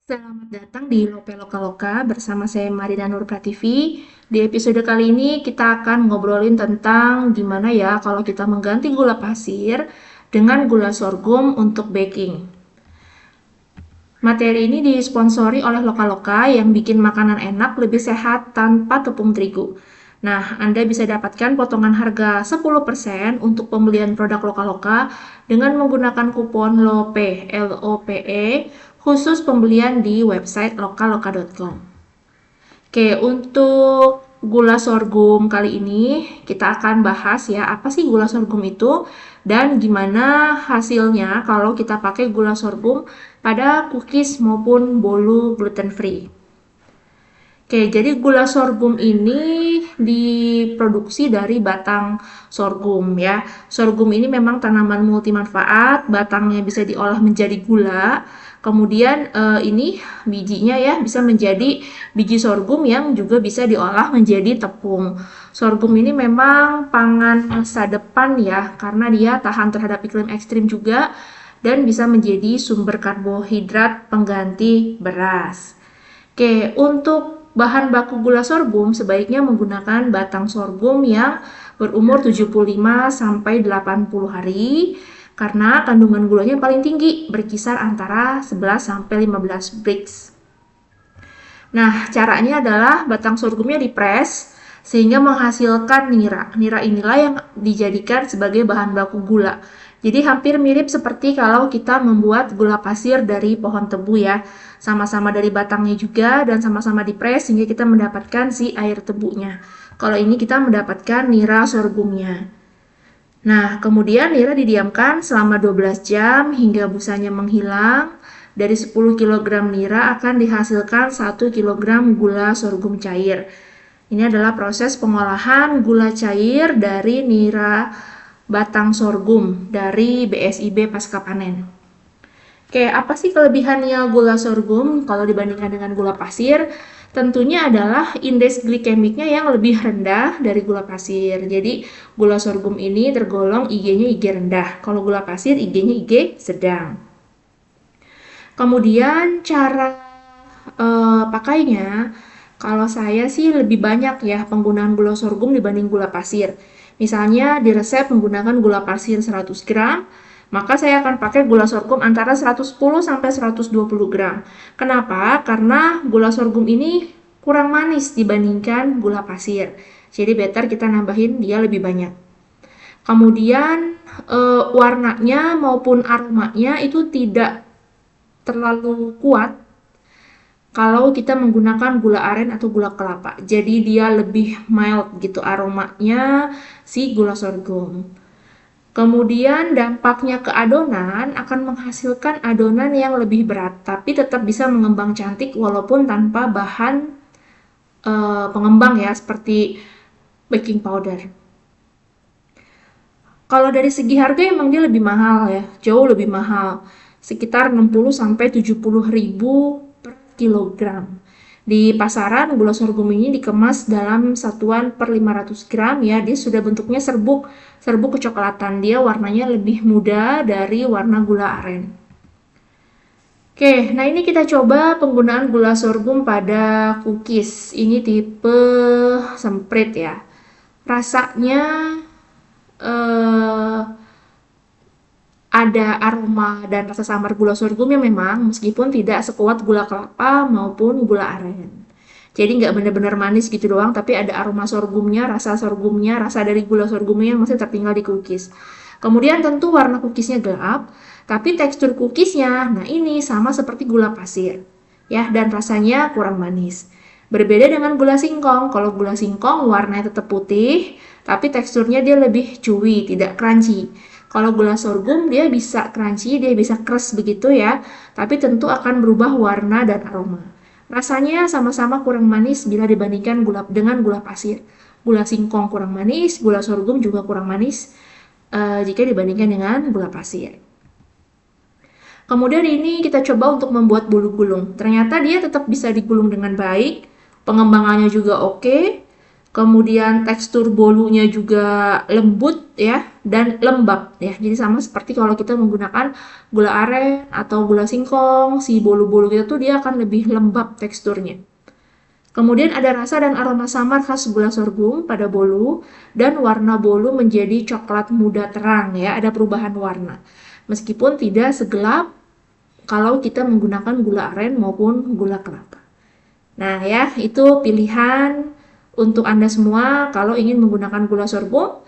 Selamat datang di Lope Lokaloka bersama saya Marina Nur Prativi. Di episode kali ini kita akan ngobrolin tentang gimana ya kalau kita mengganti gula pasir dengan gula sorghum untuk baking. Materi ini disponsori oleh Lokaloka yang bikin makanan enak lebih sehat tanpa tepung terigu. Nah, Anda bisa dapatkan potongan harga 10% untuk pembelian produk Lokaloka dengan menggunakan kupon LOPE, LOPE, khusus pembelian di website lokaloka.com. Oke, untuk gula sorghum kali ini kita akan bahas ya, apa sih gula sorghum itu dan gimana hasilnya kalau kita pakai gula sorghum pada cookies maupun bolu gluten free. Oke, jadi gula sorghum ini diproduksi dari batang sorghum ya. Sorghum ini memang tanaman multimanfaat, batangnya bisa diolah menjadi gula. Kemudian ini bijinya ya bisa menjadi biji sorghum yang juga bisa diolah menjadi tepung. Sorghum ini memang pangan masa depan ya, karena dia tahan terhadap iklim ekstrim juga dan bisa menjadi sumber karbohidrat pengganti beras. Oke, untuk bahan baku gula sorghum sebaiknya menggunakan batang sorghum yang berumur 75 sampai 80 hari karena kandungan gulanya paling tinggi, berkisar antara 11 sampai 15 brix. Nah, caranya adalah batang sorghumnya dipres sehingga menghasilkan nira. Nira inilah yang dijadikan sebagai bahan baku gula. Jadi hampir mirip seperti kalau kita membuat gula pasir dari pohon tebu ya. Sama-sama dari batangnya juga dan sama-sama dipres sehingga kita mendapatkan si air tebunya. Kalau ini kita mendapatkan nira sorghumnya. Nah, kemudian nira didiamkan selama 12 jam hingga busanya menghilang. Dari 10 kg nira akan dihasilkan 1 kg gula sorghum cair. Ini adalah proses pengolahan gula cair dari nira batang sorghum dari BSIB pasca panen. Oke, apa sih kelebihannya gula sorghum kalau dibandingkan dengan gula pasir? Tentunya adalah indeks glikemiknya yang lebih rendah dari gula pasir. Jadi, gula sorghum ini tergolong IG-nya IG rendah. Kalau gula pasir, IG-nya IG sedang. Kemudian cara pakainya, kalau saya sih lebih banyak ya penggunaan gula sorghum dibanding gula pasir. Misalnya di resep menggunakan gula pasir 100 gram, maka saya akan pakai gula sorghum antara 110 sampai 120 gram. Kenapa? Karena gula sorghum ini kurang manis dibandingkan gula pasir. Jadi better kita nambahin dia lebih banyak. Kemudian warnanya maupun aromanya itu tidak terlalu kuat kalau kita menggunakan gula aren atau gula kelapa. Jadi dia lebih mild gitu aromanya si gula sorghum. Kemudian dampaknya ke adonan akan menghasilkan adonan yang lebih berat, tapi tetap bisa mengembang cantik walaupun tanpa bahan pengembang ya seperti baking powder. Kalau dari segi harga emang dia lebih mahal ya, jauh lebih mahal. Sekitar 60 sampai 70 ribu per kilogram. Di pasaran gula sorghum ini dikemas dalam satuan per 500 gram ya, dia sudah bentuknya serbuk, serbuk kecoklatan. Dia warnanya lebih muda dari warna gula aren. Oke, nah ini kita coba penggunaan gula sorghum pada cookies. Ini tipe semprit ya. Rasanya eh, ada aroma dan rasa samar gula sorghumnya memang, meskipun tidak sekuat gula kelapa maupun gula aren. Jadi nggak benar-benar manis gitu doang, tapi ada aroma sorghumnya, rasa dari gula sorghumnya yang masih tertinggal di cookies. Kemudian tentu warna cookiesnya gelap, tapi tekstur cookiesnya, nah ini sama seperti gula pasir. Ya, dan rasanya kurang manis. Berbeda dengan gula singkong. Kalau gula singkong warnanya tetap putih, tapi teksturnya dia lebih chewy, tidak crunchy. Kalau gula sorghum dia bisa crunchy, dia bisa keras begitu ya, tapi tentu akan berubah warna dan aroma. Rasanya sama-sama kurang manis bila dibandingkan dengan gula pasir. Gula singkong kurang manis, gula sorghum juga kurang manis jika dibandingkan dengan gula pasir. Kemudian ini kita coba untuk membuat bolu gulung. Ternyata dia tetap bisa digulung dengan baik, pengembangannya juga oke, Kemudian tekstur bolunya juga lembut ya dan lembab ya. Jadi sama seperti kalau kita menggunakan gula aren atau gula singkong, si bolu-bolu kita tuh dia akan lebih lembab teksturnya. Kemudian ada rasa dan aroma samar khas gula sorghum pada bolu dan warna bolu menjadi coklat muda terang ya, ada perubahan warna. Meskipun tidak segelap kalau kita menggunakan gula aren maupun gula kelapa. Nah ya, itu pilihan untuk Anda semua kalau ingin menggunakan gula sorghum.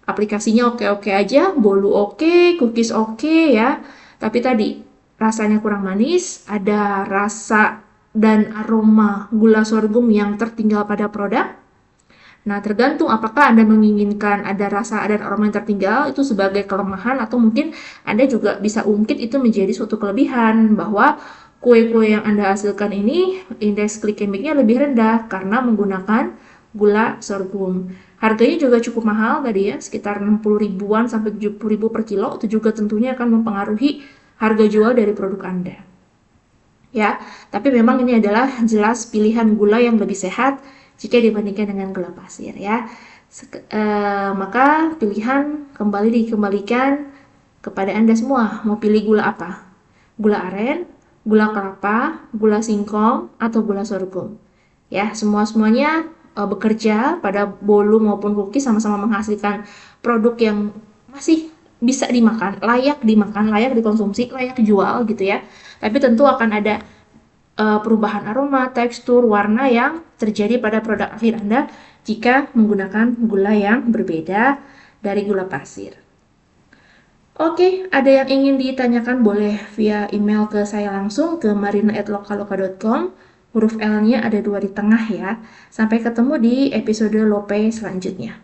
Aplikasinya oke-oke aja, bolu oke, cookies oke ya. Tapi tadi rasanya kurang manis, ada rasa dan aroma gula sorghum yang tertinggal pada produk. Nah, tergantung apakah Anda menginginkan ada rasa dan aroma yang tertinggal itu sebagai kelemahan atau mungkin Anda juga bisa ungkit itu menjadi suatu kelebihan bahwa kue-kue yang Anda hasilkan ini indeks glikemiknya lebih rendah karena menggunakan gula sorghum. Harganya juga cukup mahal tadi ya, sekitar 60 ribuan sampai 70 ribu per kilo. Itu juga tentunya akan mempengaruhi harga jual dari produk Anda. Ya, tapi memang ini adalah jelas pilihan gula yang lebih sehat jika dibandingkan dengan gula pasir ya. Maka pilihan kembali dikembalikan kepada Anda semua. Mau pilih gula apa? Gula aren, gula kelapa, gula singkong, atau gula sorghum. Ya, semuanya bekerja pada bolu maupun cookies sama-sama menghasilkan produk yang masih bisa dimakan, layak dikonsumsi, layak dijual gitu ya. Tapi tentu akan ada perubahan aroma, tekstur, warna yang terjadi pada produk akhir Anda jika menggunakan gula yang berbeda dari gula pasir. Oke, ada yang ingin ditanyakan boleh via email ke saya langsung ke marina@lokaloka.com. Huruf L-nya ada 2 di tengah ya. Sampai ketemu di episode Lope selanjutnya.